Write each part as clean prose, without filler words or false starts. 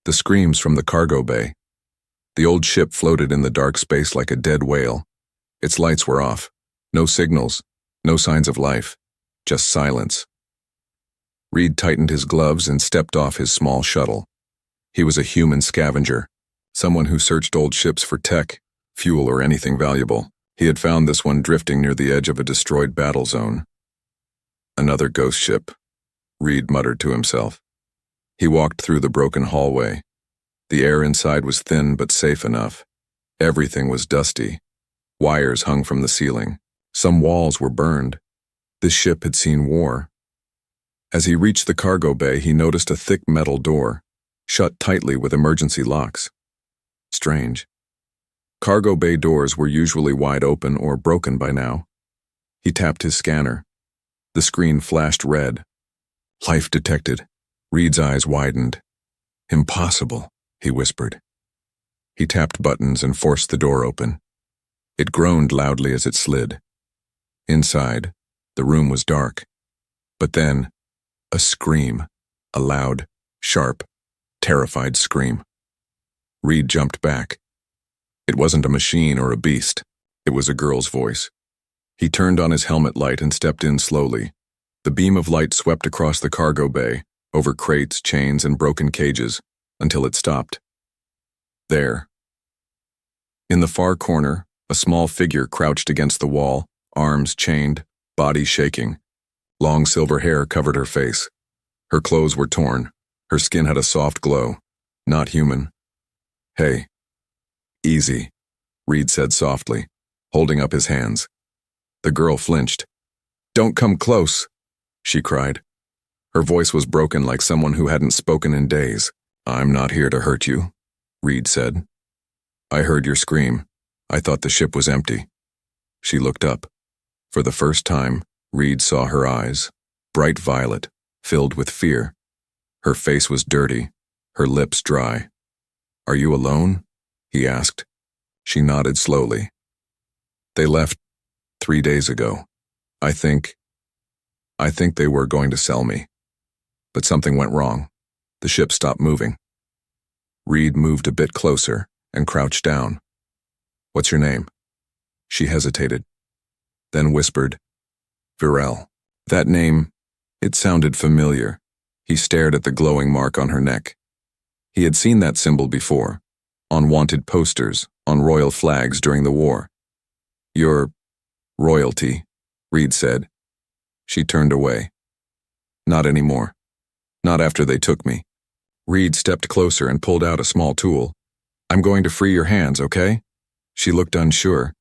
The screams from the cargo bay. The old ship floated in the dark space like a dead whale. Its lights were off. No signals, no signs of life, just silence. Reed tightened his gloves and stepped off his small shuttle. He was a human scavenger, someone who searched old ships for tech, fuel, or anything valuable. He had found this one drifting near the edge of a destroyed battle zone. Another ghost ship, Reed muttered to himself. He walked through the broken hallway. The air inside was thin but safe enough. Everything was dusty. Wires hung from the ceiling. Some walls were burned. This ship had seen war. As he reached the cargo bay, he noticed a thick metal door, shut tightly with emergency locks. Strange. Cargo bay doors were usually wide open or broken by now. He tapped his scanner. The screen flashed red. Life detected. Reed's eyes widened. Impossible, he whispered. He tapped buttons and forced the door open. It groaned loudly as it slid. Inside, the room was dark. But then, a scream. A loud, sharp, terrified scream. Reed jumped back. It wasn't a machine or a beast. It was a girl's voice. He turned on his helmet light and stepped in slowly. The beam of light swept across the cargo bay, over crates, chains, and broken cages, until it stopped. There. In the far corner, a small figure crouched against the wall, arms chained, body shaking. Long silver hair covered her face. Her clothes were torn. Her skin had a soft glow. Not human. Hey. Easy, Reed said softly, holding up his hands. The girl flinched. Don't come close, she cried. Her voice was broken like someone who hadn't spoken in days. I'm not here to hurt you, Reed said. I heard your scream. I thought the ship was empty. She looked up. For the first time, Reed saw her eyes, bright violet, filled with fear. Her face was dirty, her lips dry. Are you alone? He asked. She nodded slowly. They left 3 days ago. I think they were going to sell me. But something went wrong. The ship stopped moving. Reed moved a bit closer and crouched down. What's your name? She hesitated, then whispered, Virel. That name, it sounded familiar. He stared at the glowing mark on her neck. He had seen that symbol before, on wanted posters, on royal flags during the war. You're royalty, Reed said. She turned away. Not anymore. Not after they took me. Reed stepped closer and pulled out a small tool. I'm going to free your hands, okay? She looked unsure.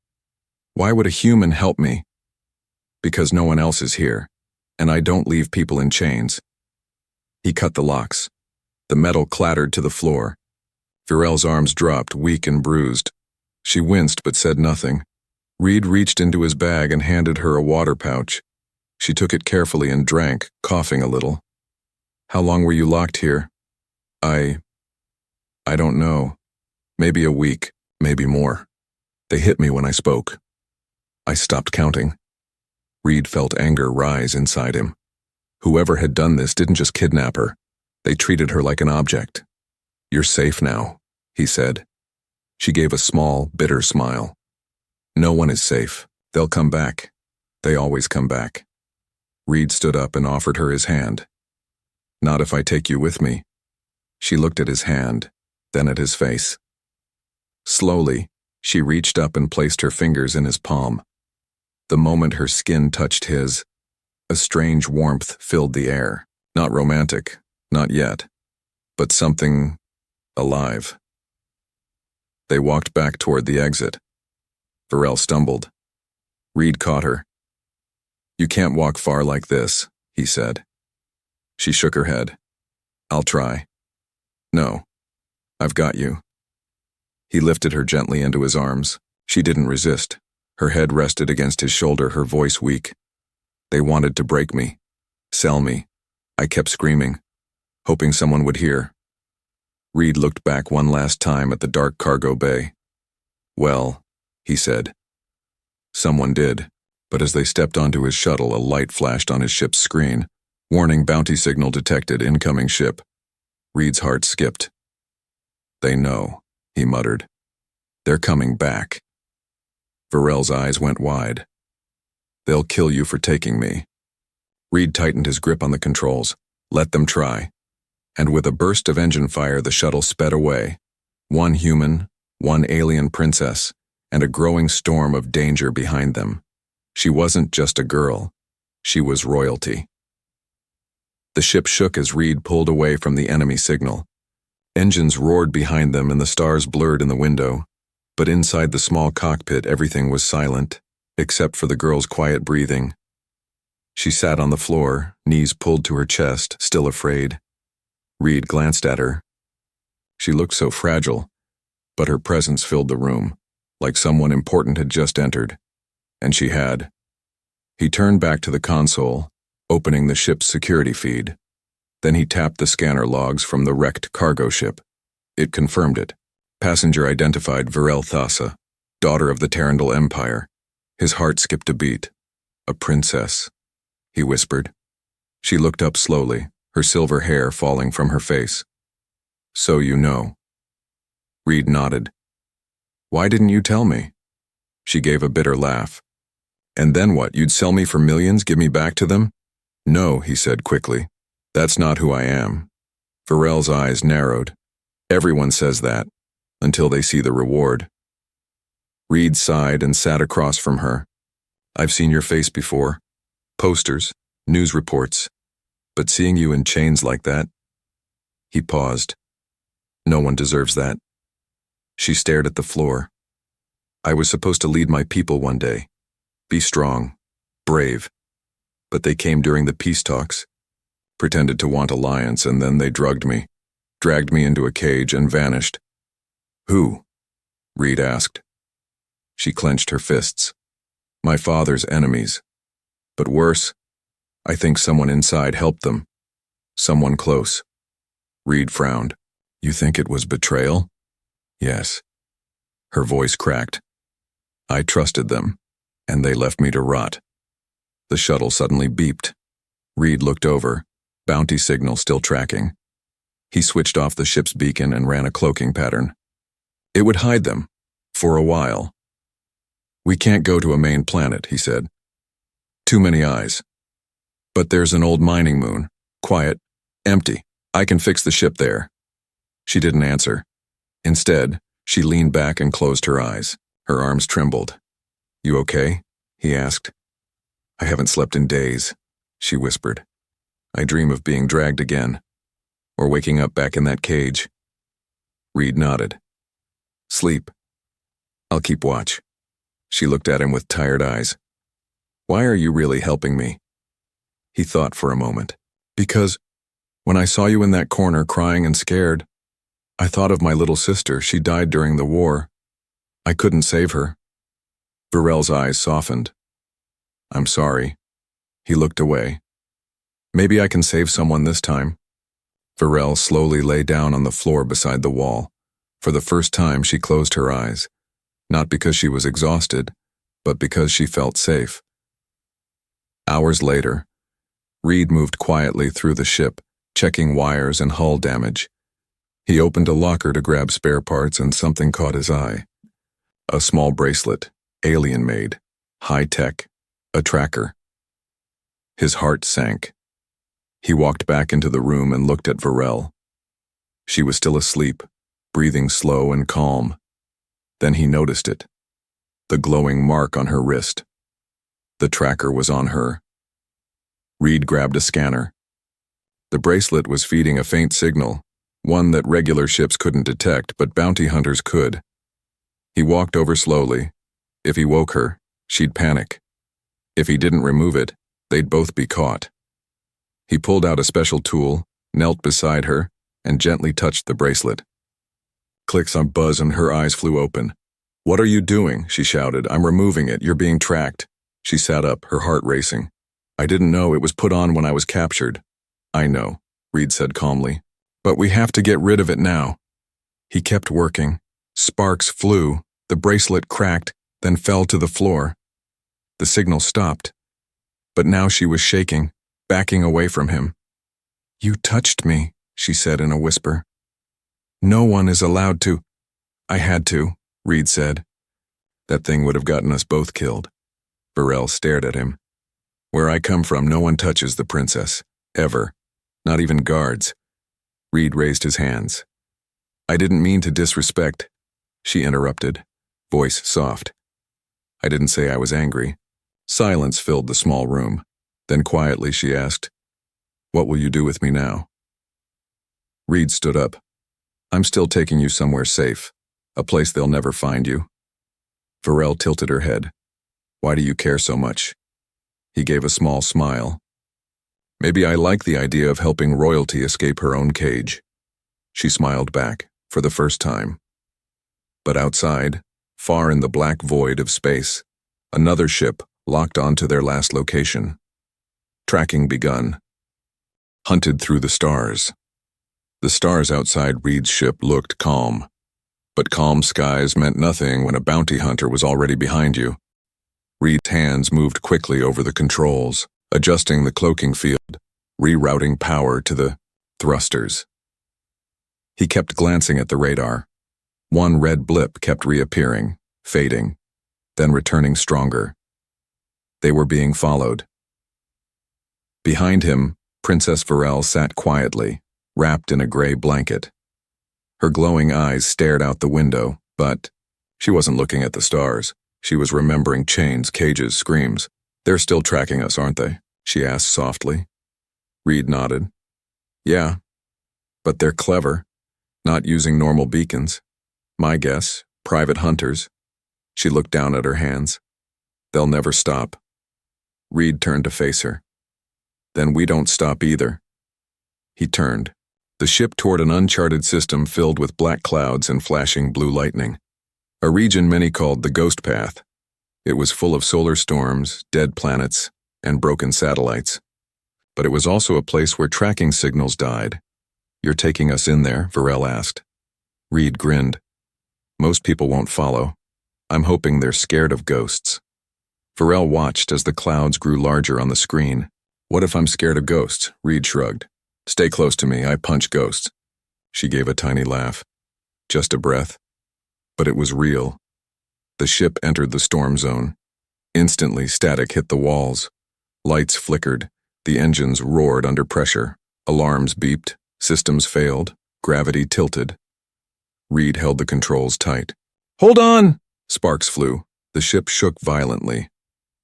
Why would a human help me? Because no one else is here, and I don't leave people in chains. He cut the locks. The metal clattered to the floor. Virel's arms dropped, weak and bruised. She winced but said nothing. Reed reached into his bag and handed her a water pouch. She took it carefully and drank, coughing a little. How long were you locked here? I don't know. Maybe a week, maybe more. They hit me when I spoke. I stopped counting. Reed felt anger rise inside him. Whoever had done this didn't just kidnap her. They treated her like an object. You're safe now, he said. She gave a small, bitter smile. No one is safe. They'll come back. They always come back. Reed stood up and offered her his hand. Not if I take you with me. She looked at his hand, then at his face. Slowly, she reached up and placed her fingers in his palm. The moment her skin touched his, a strange warmth filled the air. Not romantic, not yet, but something alive. They walked back toward the exit. Virel stumbled. Reed caught her. You can't walk far like this, he said. She shook her head. I'll try. No, I've got you. He lifted her gently into his arms. She didn't resist. Her head rested against his shoulder, her voice weak. They wanted to break me, sell me. I kept screaming, hoping someone would hear. Reed looked back one last time at the dark cargo bay. Well, he said. Someone did, but as they stepped onto his shuttle, a light flashed on his ship's screen. Warning, bounty signal detected, incoming ship. Reed's heart skipped. They know, he muttered. They're coming back. Varel's eyes went wide. They'll kill you for taking me. Reed tightened his grip on the controls. Let them try. And with a burst of engine fire, the shuttle sped away. One human, one alien princess, and a growing storm of danger behind them. She wasn't just a girl. She was royalty. The ship shook as Reed pulled away from the enemy signal. Engines roared behind them and the stars blurred in the window. But inside the small cockpit, everything was silent, except for the girl's quiet breathing. She sat on the floor, knees pulled to her chest, still afraid. Reed glanced at her. She looked so fragile, but her presence filled the room, like someone important had just entered. And she had. He turned back to the console, opening the ship's security feed. Then he tapped the scanner logs from the wrecked cargo ship. It confirmed it. Passenger identified Varel Thassa, daughter of the Terrandal Empire. His heart skipped a beat. A princess, he whispered. She looked up slowly, her silver hair falling from her face. So you know. Reed nodded. Why didn't you tell me? She gave a bitter laugh. And then what, you'd sell me for millions, give me back to them? No, he said quickly. That's not who I am. Varel's eyes narrowed. Everyone says that, until they see the reward. Reed sighed and sat across from her. I've seen your face before. Posters, news reports. But seeing you in chains like that... He paused. No one deserves that. She stared at the floor. I was supposed to lead my people one day. Be strong, brave. But they came during the peace talks, pretended to want alliance, and then they drugged me, dragged me into a cage and vanished. Who? Reed asked. She clenched her fists. My father's enemies. But worse, I think someone inside helped them. Someone close. Reed frowned. You think it was betrayal? Yes. Her voice cracked. I trusted them, and they left me to rot. The shuttle suddenly beeped. Reed looked over, bounty signal still tracking. He switched off the ship's beacon and ran a cloaking pattern. It would hide them, for a while. We can't go to a main planet, he said. Too many eyes. But there's an old mining moon, quiet, empty. I can fix the ship there. She didn't answer. Instead, she leaned back and closed her eyes. Her arms trembled. You okay? He asked. I haven't slept in days, she whispered. I dream of being dragged again, or waking up back in that cage. Reed nodded. Sleep. I'll keep watch. She looked at him with tired eyes. Why are you really helping me? He thought for a moment. Because when I saw you in that corner crying and scared, I thought of my little sister. She died during the war. I couldn't save her. Varel's eyes softened. I'm sorry. He looked away. Maybe I can save someone this time. Varel slowly lay down on the floor beside the wall. For the first time, she closed her eyes. Not because she was exhausted, but because she felt safe. Hours later, Reed moved quietly through the ship, checking wires and hull damage. He opened a locker to grab spare parts and something caught his eye. A small bracelet, alien-made, high-tech, a tracker. His heart sank. He walked back into the room and looked at Varel. She was still asleep, breathing slow and calm. Then he noticed it. The glowing mark on her wrist. The tracker was on her. Reed grabbed a scanner. The bracelet was feeding a faint signal, one that regular ships couldn't detect, but bounty hunters could. He walked over slowly. If he woke her, she'd panic. If he didn't remove it, they'd both be caught. He pulled out a special tool, knelt beside her, and gently touched the bracelet. Clicks on buzz and her eyes flew open. What are you doing? She shouted. I'm removing it. You're being tracked. She sat up, her heart racing. I didn't know it was put on when I was captured. I know, Reed said calmly. But we have to get rid of it now. He kept working. Sparks flew. The bracelet cracked, then fell to the floor. The signal stopped. But now she was shaking, backing away from him. You touched me, she said in a whisper. No one is allowed to. I had to, Reed said. That thing would have gotten us both killed. Varel stared at him. Where I come from, no one touches the princess. Ever. Not even guards. Reed raised his hands. I didn't mean to disrespect, she interrupted, voice soft. I didn't say I was angry. Silence filled the small room. Then quietly she asked, What will you do with me now? Reed stood up. I'm still taking you somewhere safe, a place they'll never find you. Varel tilted her head. Why do you care so much? He gave a small smile. Maybe I like the idea of helping royalty escape her own cage. She smiled back, for the first time. But outside, far in the black void of space, another ship locked onto their last location. Tracking begun. Hunted through the stars. The stars outside Reed's ship looked calm. But calm skies meant nothing when a bounty hunter was already behind you. Reed's hands moved quickly over the controls, adjusting the cloaking field, rerouting power to the thrusters. He kept glancing at the radar. One red blip kept reappearing, fading, then returning stronger. They were being followed. Behind him, Princess Varel sat quietly, wrapped in a gray blanket. Her glowing eyes stared out the window, but she wasn't looking at the stars. She was remembering chains, cages, screams. They're still tracking us, aren't they? She asked softly. Reed nodded. Yeah, but they're clever, not using normal beacons. My guess, private hunters. She looked down at her hands. They'll never stop. Reed turned to face her. Then we don't stop either. He turned. The ship toward an uncharted system filled with black clouds and flashing blue lightning. A region many called the Ghost Path. It was full of solar storms, dead planets, and broken satellites. But it was also a place where tracking signals died. You're taking us in there? Varel asked. Reed grinned. Most people won't follow. I'm hoping they're scared of ghosts. Varel watched as the clouds grew larger on the screen. What if I'm scared of ghosts? Reed shrugged. Stay close to me, I punch ghosts. She gave a tiny laugh. Just a breath. But it was real. The ship entered the storm zone. Instantly, static hit the walls. Lights flickered. The engines roared under pressure. Alarms beeped. Systems failed. Gravity tilted. Reed held the controls tight. Hold on! Sparks flew. The ship shook violently.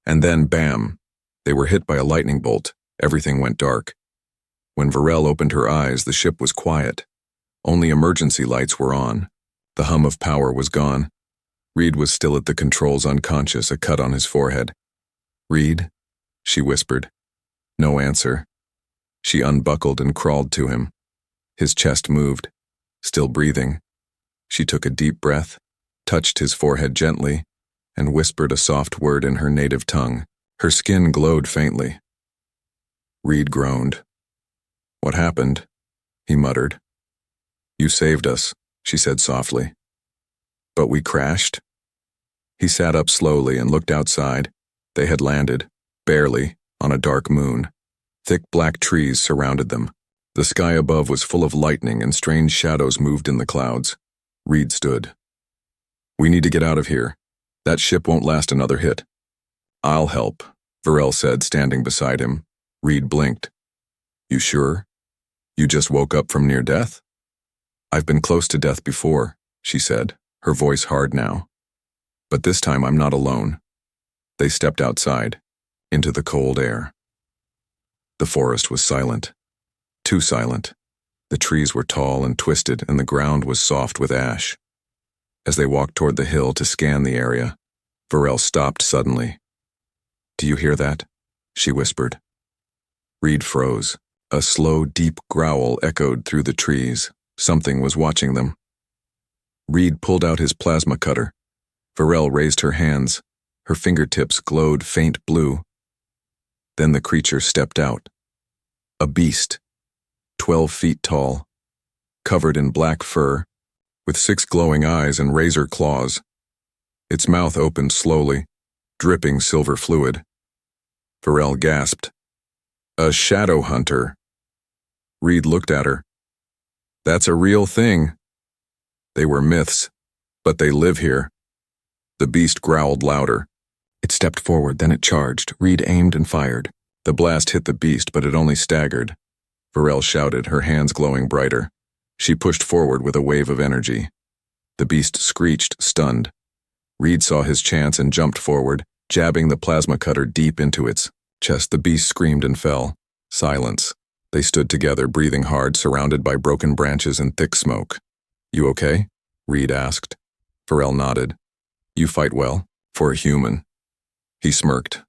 And then, bam! They were hit by a lightning bolt. Everything went dark. When Varel opened her eyes, the ship was quiet. Only emergency lights were on. The hum of power was gone. Reed was still at the controls, unconscious, a cut on his forehead. Reed? She whispered. No answer. She unbuckled and crawled to him. His chest moved, still breathing. She took a deep breath, touched his forehead gently, and whispered a soft word in her native tongue. Her skin glowed faintly. Reed groaned. What happened? He muttered. You saved us, she said softly. But we crashed? He sat up slowly and looked outside. They had landed, barely, on a dark moon. Thick black trees surrounded them. The sky above was full of lightning and strange shadows moved in the clouds. Reed stood. We need to get out of here. That ship won't last another hit. I'll help, Varel said, standing beside him. Reed blinked. You sure? You just woke up from near death? I've been close to death before, she said, her voice hard now. But this time I'm not alone. They stepped outside, into the cold air. The forest was silent. Too silent. The trees were tall and twisted, and the ground was soft with ash. As they walked toward the hill to scan the area, Varel stopped suddenly. Do you hear that? She whispered. Reed froze. A slow, deep growl echoed through the trees. Something was watching them. Reed pulled out his plasma cutter. Varel raised her hands. Her fingertips glowed faint blue. Then the creature stepped out. A beast, 12 feet tall, covered in black fur, with 6 glowing eyes and razor claws. Its mouth opened slowly, dripping silver fluid. Varel gasped. A shadow hunter. Reed looked at her. That's a real thing. They were myths, but they live here. The beast growled louder. It stepped forward, then it charged. Reed aimed and fired. The blast hit the beast, but it only staggered. Varel shouted, her hands glowing brighter. She pushed forward with a wave of energy. The beast screeched, stunned. Reed saw his chance and jumped forward, jabbing the plasma cutter deep into its chest. The beast screamed and fell. Silence. They stood together, breathing hard, surrounded by broken branches and thick smoke. "You okay?" Reed asked. Varel nodded. "You fight well, for a human." He smirked.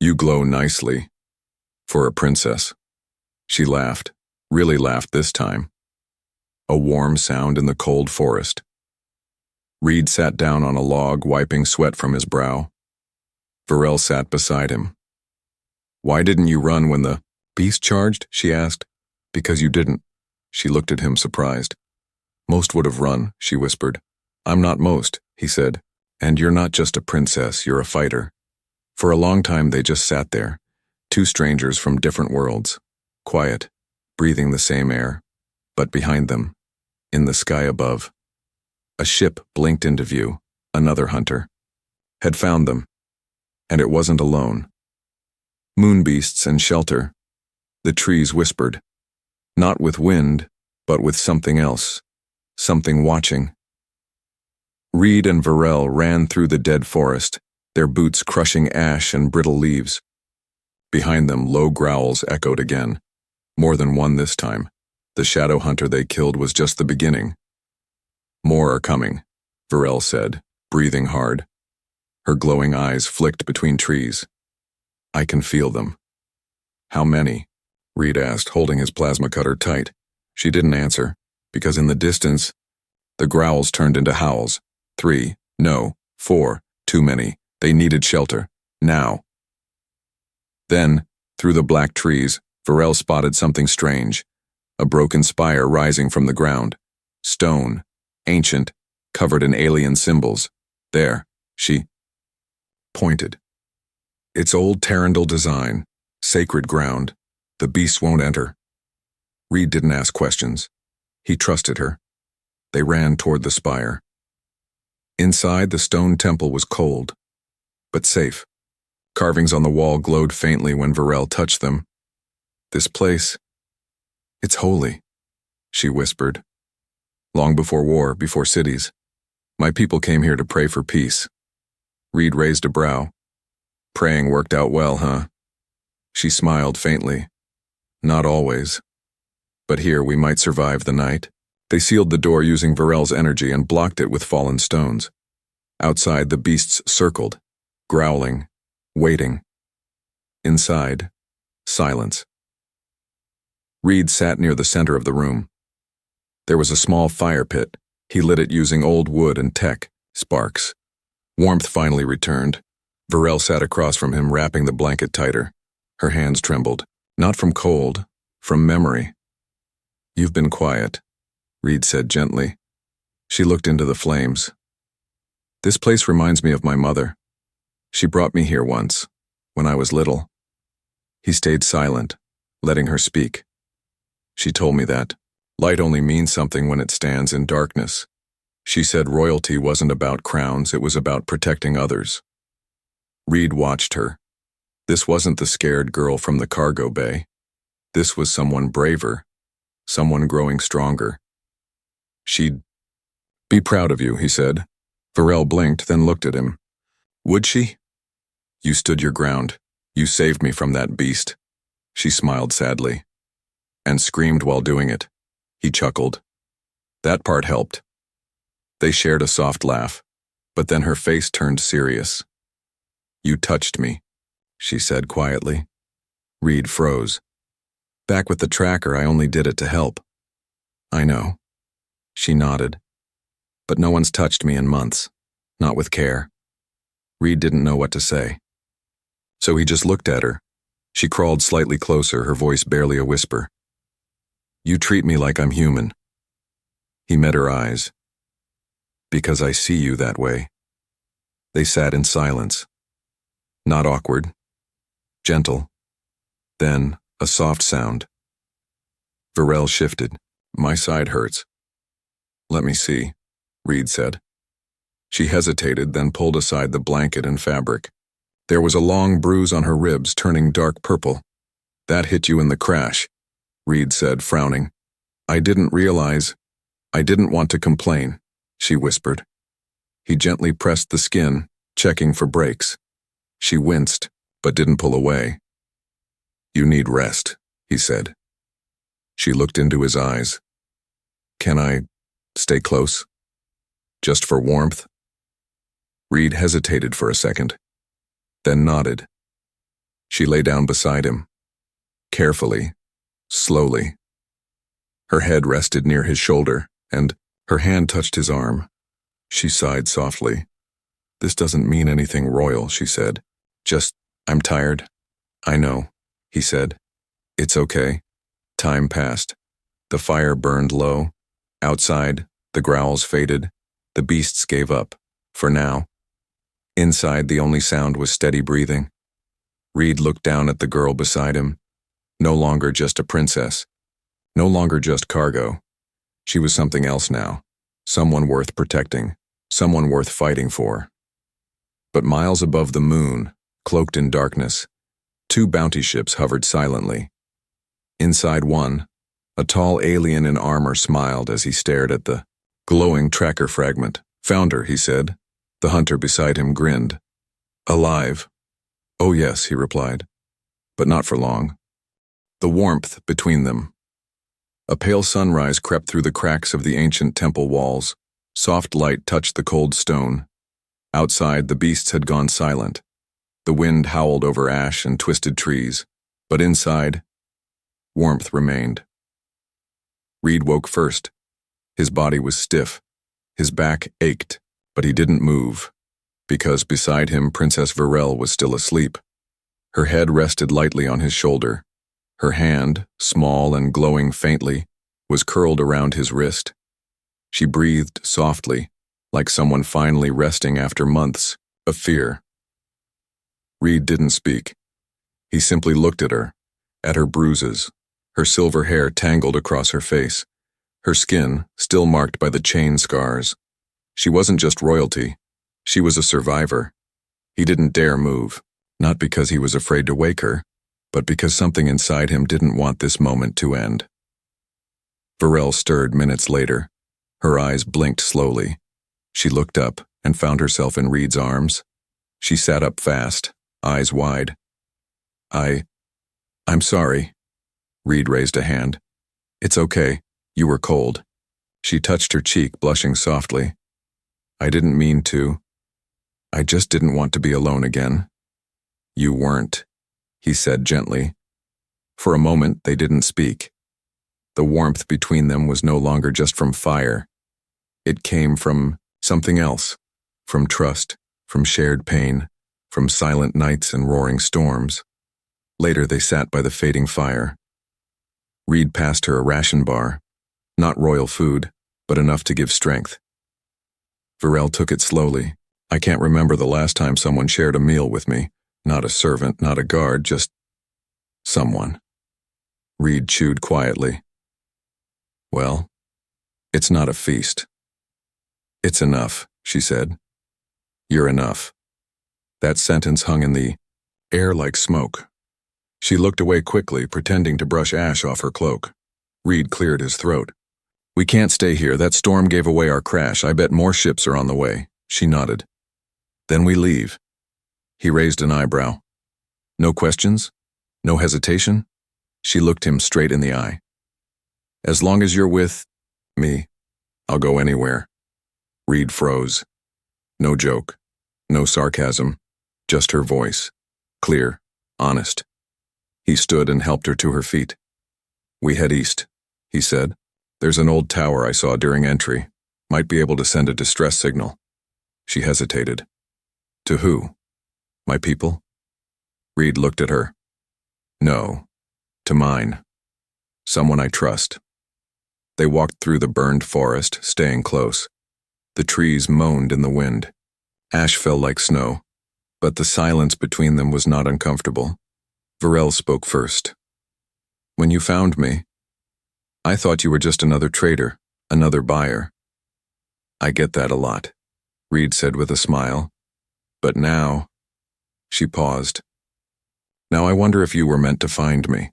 "You glow nicely, for a princess." She laughed, really laughed this time. A warm sound in the cold forest. Reed sat down on a log, wiping sweat from his brow. Varel sat beside him. "Why didn't you run when the beast charged?" she asked. "Because you didn't." She looked at him, surprised. "Most would have run," she whispered. "I'm not most," he said. "And you're not just a princess, you're a fighter." For a long time they just sat there, two strangers from different worlds, quiet, breathing the same air. But behind them, in the sky above, a ship blinked into view. Another hunter had found them, and it wasn't alone. Moon beasts and shelter. The trees whispered, not with wind, but with something else, something watching. Reed and Varel ran through the dead forest, their boots crushing ash and brittle leaves. Behind them, low growls echoed again, more than one this time. The shadow hunter they killed was just the beginning. "More are coming," Varel said, breathing hard. Her glowing eyes flicked between trees. "I can feel them." "How many?" Reed asked, holding his plasma cutter tight. She didn't answer, because in the distance, the growls turned into howls. 3, no, 4, too many. They needed shelter. Now. Then, through the black trees, Varel spotted something strange. A broken spire rising from the ground. Stone, ancient, covered in alien symbols. There, she pointed. "It's old Tarandal design, sacred ground. The beasts won't enter." Reed didn't ask questions. He trusted her. They ran toward the spire. Inside, the stone temple was cold, but safe. Carvings on the wall glowed faintly when Varel touched them. "This place, it's holy," she whispered. "Long before war, before cities, my people came here to pray for peace." Reed raised a brow. "Praying worked out well, huh?" She smiled faintly. "Not always. But here we might survive the night." They sealed the door using Varel's energy and blocked it with fallen stones. Outside, the beasts circled, growling, waiting. Inside, silence. Reed sat near the center of the room. There was a small fire pit. He lit it using old wood and tech, sparks. Warmth finally returned. Varel sat across from him, wrapping the blanket tighter. Her hands trembled, not from cold, from memory. "You've been quiet," Reed said gently. She looked into the flames. "This place reminds me of my mother. She brought me here once, when I was little." He stayed silent, letting her speak. "She told me that light only means something when it stands in darkness. She said royalty wasn't about crowns, it was about protecting others." Reed watched her. This wasn't the scared girl from the cargo bay. This was someone braver, someone growing stronger. "She'd be proud of you," he said. Varel blinked, then looked at him. "Would she?" "You stood your ground. You saved me from that beast." She smiled sadly. "And screamed while doing it." He chuckled. "That part helped." They shared a soft laugh, but then her face turned serious. "You touched me," she said quietly. Reed froze. "Back with the tracker, I only did it to help." "I know." She nodded. "But no one's touched me in months, not with care." Reed didn't know what to say. So he just looked at her. She crawled slightly closer, her voice barely a whisper. "You treat me like I'm human." He met her eyes. "Because I see you that way." They sat in silence. Not awkward. Gentle. Then, a soft sound. Varel shifted. "My side hurts." Let me see, Reed said. She hesitated, then pulled aside the blanket and fabric. There was a long bruise on her ribs, turning dark purple. That hit you in the crash, Reed said, frowning. I didn't want to complain, she whispered. He gently pressed the skin, checking for breaks. She winced, but didn't pull away. You need rest, he said. She looked into his eyes. Can I stay close? Just for warmth? Reed hesitated for a second, then nodded. She lay down beside him. Carefully, slowly. Her head rested near his shoulder, and her hand touched his arm. She sighed softly. This doesn't mean anything royal, she said. Just, I'm tired. I know, he said. It's okay. Time passed. The fire burned low. Outside, the growls faded. The beasts gave up, for now. Inside, the only sound was steady breathing. Reed looked down at the girl beside him. No longer just a princess. No longer just cargo. She was something else now. Someone worth protecting. Someone worth fighting for. But miles above the moon, cloaked in darkness, two bounty ships hovered silently. Inside one, a tall alien in armor smiled as he stared at the glowing tracker fragment. Found her, he said. The hunter beside him grinned. Alive? Oh yes, he replied. But not for long. The warmth between them. A pale sunrise crept through the cracks of the ancient temple walls. Soft light touched the cold stone. Outside, the beasts had gone silent. The wind howled over ash and twisted trees. But inside, warmth remained. Reed woke first. His body was stiff. His back ached, but he didn't move, because beside him Princess Varel was still asleep. Her head rested lightly on his shoulder. Her hand, small and glowing faintly, was curled around his wrist. She breathed softly, like someone finally resting after months of fear. Reed didn't speak. He simply looked at her bruises, her silver hair tangled across her face, her skin still marked by the chain scars. She wasn't just royalty. She was a survivor. He didn't dare move, not because he was afraid to wake her, but because something inside him didn't want this moment to end. Varel stirred minutes later. Her eyes blinked slowly. She looked up and found herself in Reed's arms. She sat up fast, eyes wide. I'm sorry. Reed raised a hand. It's okay. You were cold. She touched her cheek, blushing softly. I didn't mean to. I just didn't want to be alone again. You weren't, he said gently. For a moment, they didn't speak. The warmth between them was no longer just from fire. It came from something else, from trust, from shared pain, from silent nights and roaring storms. Later, they sat by the fading fire. Reed passed her a ration bar, not royal food, but enough to give strength. Varel took it slowly. I can't remember the last time someone shared a meal with me. Not a servant, not a guard, just someone. Reed chewed quietly. Well, it's not a feast. It's enough, she said. You're enough. That sentence hung in the air like smoke. She looked away quickly, pretending to brush ash off her cloak. Reed cleared his throat. We can't stay here. That storm gave away our crash. I bet more ships are on the way. She nodded. Then we leave. He raised an eyebrow. No questions? No hesitation? She looked him straight in the eye. As long as you're with me, I'll go anywhere. Reed froze. No joke. No sarcasm. Just her voice. Clear. Honest. He stood and helped her to her feet. We head east, he said. There's an old tower I saw during entry. Might be able to send a distress signal. She hesitated. To who? My people? Reed looked at her. No. To mine. Someone I trust. They walked through the burned forest, staying close. The trees moaned in the wind. Ash fell like snow, but the silence between them was not uncomfortable. Varel spoke first. When you found me, I thought you were just another trader, another buyer. I get that a lot, Reed said with a smile. But now, she paused. Now I wonder if you were meant to find me.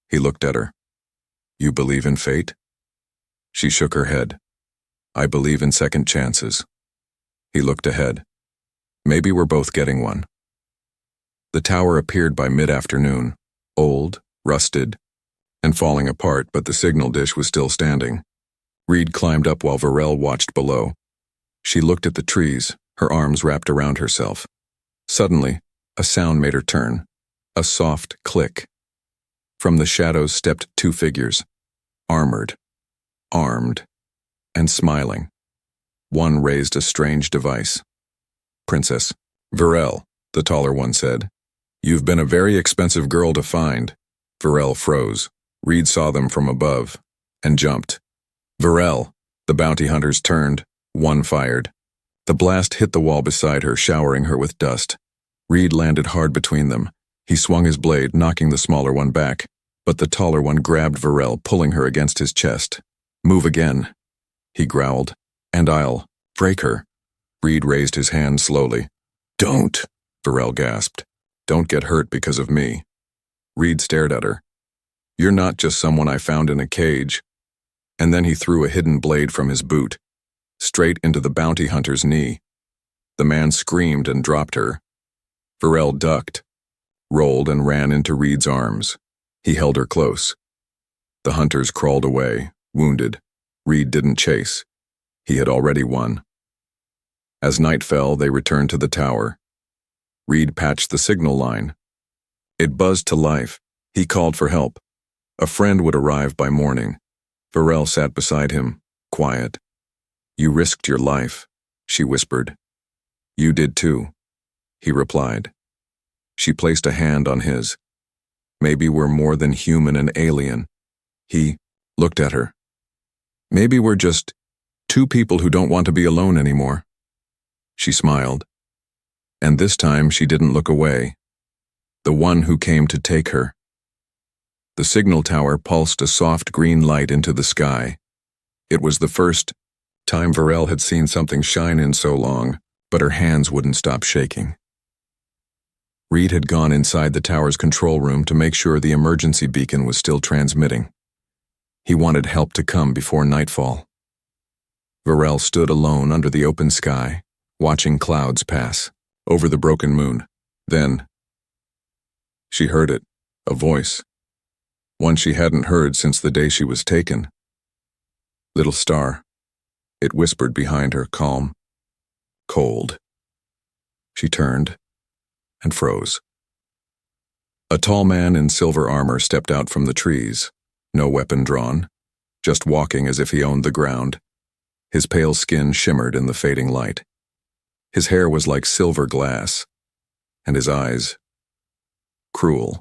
He looked at her. You believe in fate? She shook her head. I believe in second chances. He looked ahead. Maybe we're both getting one. The tower appeared by mid-afternoon, old, rusted, and falling apart, but the signal dish was still standing. Reed climbed up while Varel watched below. She looked at the trees, her arms wrapped around herself. Suddenly, a sound made her turn. A soft click. From the shadows stepped two figures, armored, armed, and smiling. One raised a strange device. Princess. Varel, the taller one said. You've been a very expensive girl to find. Varel froze. Reed saw them from above, and jumped. Varel, the bounty hunters turned. One fired. The blast hit the wall beside her, showering her with dust. Reed landed hard between them. He swung his blade, knocking the smaller one back, but the taller one grabbed Varel, pulling her against his chest. Move again, he growled, and I'll break her. Reed raised his hand slowly. Don't, Varel gasped. Don't get hurt because of me. Reed stared at her. You're not just someone I found in a cage. And then he threw a hidden blade from his boot, straight into the bounty hunter's knee. The man screamed and dropped her. Varel ducked, rolled, and ran into Reed's arms. He held her close. The hunters crawled away, wounded. Reed didn't chase. He had already won. As night fell, they returned to the tower. Reed patched the signal line. It buzzed to life. He called for help. A friend would arrive by morning. Varel sat beside him, quiet. You risked your life, she whispered. You did too, he replied. She placed a hand on his. Maybe we're more than human and alien. He looked at her. Maybe we're just two people who don't want to be alone anymore. She smiled. And this time she didn't look away. The one who came to take her. The signal tower pulsed a soft green light into the sky. It was the first time Varel had seen something shine in so long, but her hands wouldn't stop shaking. Reed had gone inside the tower's control room to make sure the emergency beacon was still transmitting. He wanted help to come before nightfall. Varel stood alone under the open sky, watching clouds pass over the broken moon. Then, she heard it, a voice, one she hadn't heard since the day she was taken. Little star, it whispered behind her, calm, cold. She turned and froze. A tall man in silver armor stepped out from the trees, no weapon drawn, just walking as if he owned the ground. His pale skin shimmered in the fading light. His hair was like silver glass, and his eyes, cruel.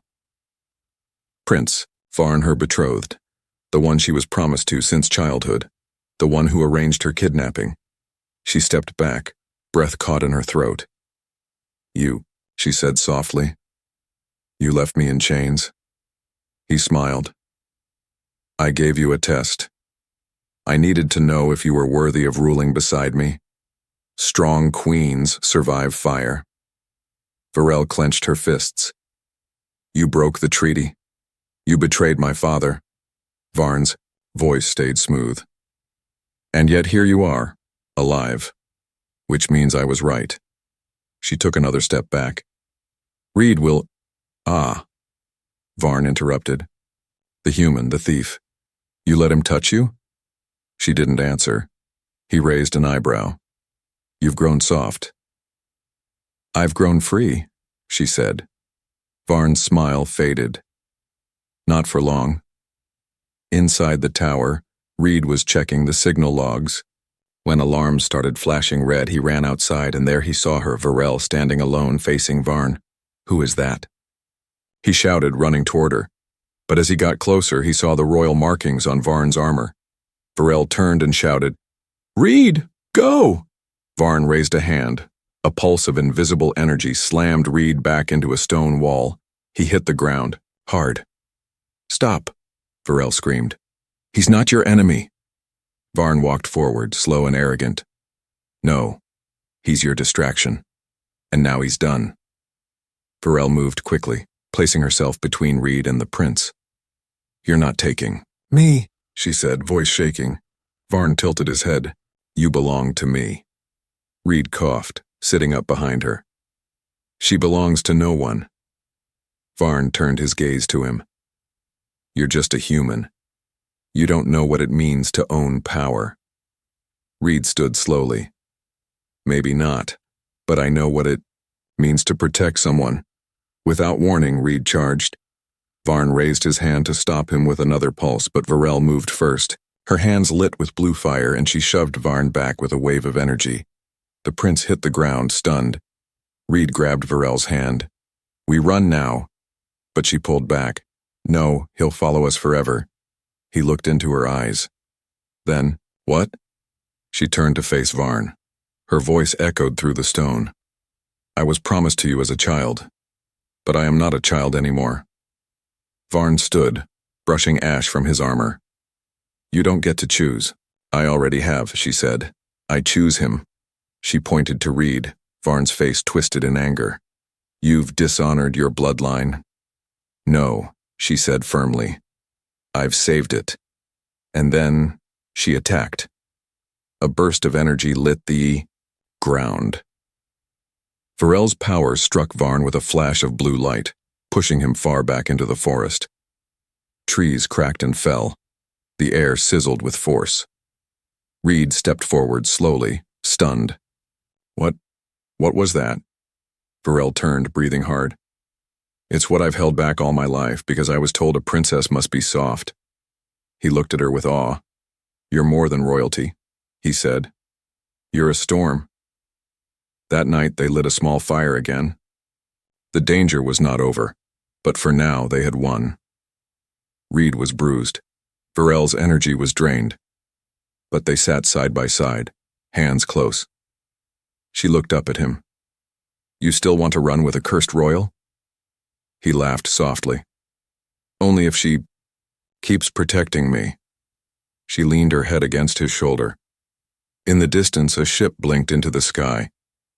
Prince, Varn, her betrothed, the one she was promised to since childhood, the one who arranged her kidnapping. She stepped back, breath caught in her throat. You, she said softly. You left me in chains. He smiled. I gave you a test. I needed to know if you were worthy of ruling beside me. Strong queens survive fire. Varel clenched her fists. You broke the treaty. You betrayed my father. Varn's voice stayed smooth. And yet here you are, alive. Which means I was right. She took another step back. Reed will... Ah, Varn interrupted. The human, the thief. You let him touch you? She didn't answer. He raised an eyebrow. You've grown soft. I've grown free, she said. Varn's smile faded. Not for long. Inside the tower, Reed was checking the signal logs. When alarms started flashing red, he ran outside, and there he saw her, Varel, standing alone facing Varn. Who is that? He shouted, running toward her. But as he got closer, he saw the royal markings on Varn's armor. Varel turned and shouted, Reed, go! Varn raised a hand. A pulse of invisible energy slammed Reed back into a stone wall. He hit the ground, hard. Stop, Varel screamed. He's not your enemy. Varn walked forward, slow and arrogant. No, he's your distraction. And now he's done. Varel moved quickly, placing herself between Reed and the prince. You're not taking me, she said, voice shaking. Varn tilted his head. You belong to me. Reed coughed, sitting up behind her. She belongs to no one. Varn turned his gaze to him. You're just a human. You don't know what it means to own power. Reed stood slowly. Maybe not, but I know what it means to protect someone. Without warning, Reed charged. Varn raised his hand to stop him with another pulse, but Varel moved first. Her hands lit with blue fire, and she shoved Varn back with a wave of energy. The prince hit the ground, stunned. Reed grabbed Varel's hand. We run now. But she pulled back. No, he'll follow us forever. He looked into her eyes. Then, what? She turned to face Varn. Her voice echoed through the stone. I was promised to you as a child, but I am not a child anymore. Varn stood, brushing ash from his armor. You don't get to choose. I already have, she said. I choose him. She pointed to Reed. Varn's face twisted in anger. You've dishonored your bloodline. No, she said firmly. I've saved it. And then she attacked. A burst of energy lit the ground. Varel's power struck Varn with a flash of blue light, pushing him far back into the forest. Trees cracked and fell. The air sizzled with force. Reed stepped forward slowly, stunned. What was that? Varel turned, breathing hard. It's what I've held back all my life, because I was told a princess must be soft. He looked at her with awe. You're more than royalty, he said. You're a storm. That night they lit a small fire again. The danger was not over, but for now they had won. Reed was bruised. Varel's energy was drained. But they sat side by side, hands close. She looked up at him. You still want to run with a cursed royal? He laughed softly. Only if she keeps protecting me. She leaned her head against his shoulder. In the distance, a ship blinked into the sky.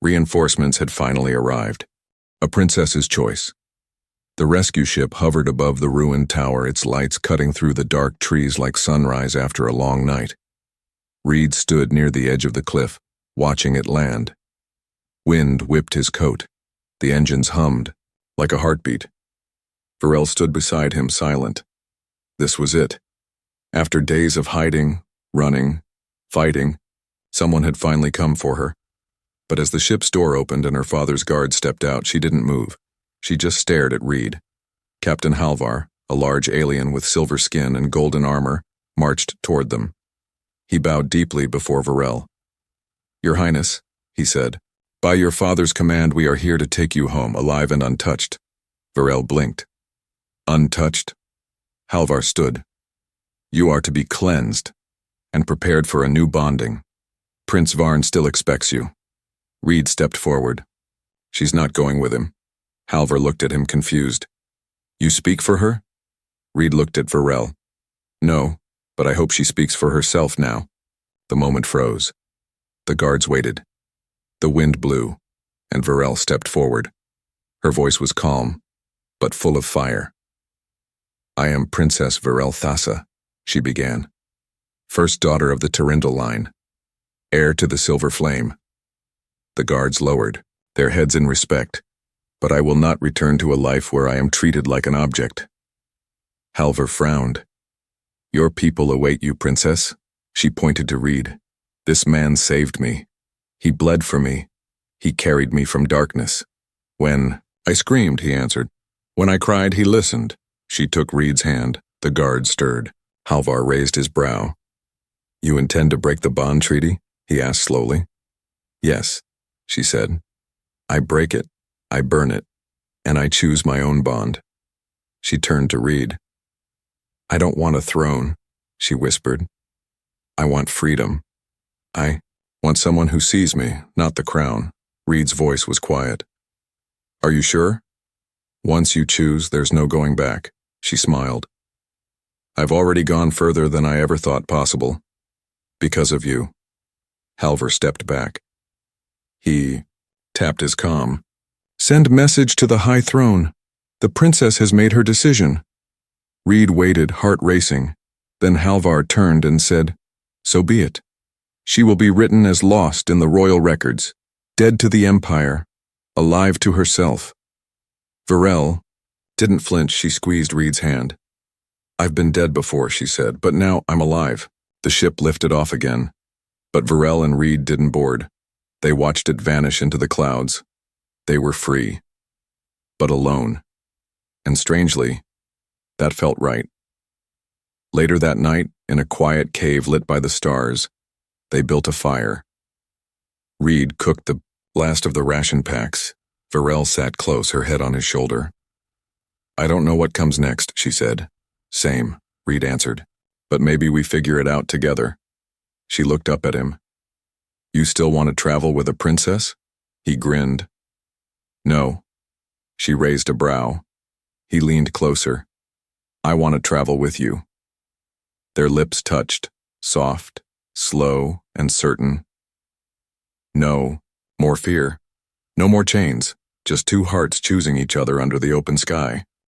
Reinforcements had finally arrived. A princess's choice. The rescue ship hovered above the ruined tower, its lights cutting through the dark trees like sunrise after a long night. Reed stood near the edge of the cliff, watching it land. Wind whipped his coat. The engines hummed, like a heartbeat. Varel stood beside him, silent. This was it. After days of hiding, running, fighting, someone had finally come for her. But as the ship's door opened and her father's guard stepped out, she didn't move. She just stared at Reed. Captain Halvar, a large alien with silver skin and golden armor, marched toward them. He bowed deeply before Varel. Your Highness, he said, by your father's command we are here to take you home, alive and untouched. Varel blinked. Untouched? Halvar stood. You are to be cleansed and prepared for a new bonding. Prince Varn still expects you. Reed stepped forward. She's not going with him. Halvar looked at him confused. You speak for her? Reed looked at Varel. No, but I hope she speaks for herself now. The moment froze. The guards waited. The wind blew, and Varel stepped forward. Her voice was calm, but full of fire. I am Princess Varel Thassa, she began. First daughter of the Tyrindel line. Heir to the silver flame. The guards lowered, their heads in respect. But I will not return to a life where I am treated like an object. Halvar frowned. Your people await you, princess. She pointed to Reed. This man saved me. He bled for me. He carried me from darkness. When I screamed, he answered. When I cried, he listened. She took Reed's hand. The guard stirred. Halvar raised his brow. You intend to break the bond treaty? He asked slowly. Yes, she said. I break it. I burn it, and I choose my own bond. She turned to Reed. I don't want a throne, she whispered. I want freedom. I want someone who sees me, not the crown. Reed's voice was quiet. Are you sure? Once you choose, there's no going back, she smiled. I've already gone further than I ever thought possible. Because of you. Halvar stepped back. He tapped his comm. Send message to the High Throne. The princess has made her decision. Reed waited, heart racing. Then Halvar turned and said, So be it. She will be written as lost in the royal records, dead to the Empire, alive to herself. Varel didn't flinch. She squeezed Reed's hand. I've been dead before, she said, but now I'm alive. The ship lifted off again, but Varel and Reed didn't board. They watched it vanish into the clouds. They were free, but alone. And strangely, that felt right. Later that night, in a quiet cave lit by the stars, they built a fire. Reed cooked the last of the ration packs. Varel sat close, her head on his shoulder. I don't know what comes next, she said. Same, Reed answered. But maybe we figure it out together. She looked up at him. You still want to travel with a princess? He grinned. No. She raised a brow. He leaned closer. I want to travel with you. Their lips touched, soft, slow, and certain. No more fear. No more chains. Just two hearts choosing each other under the open sky.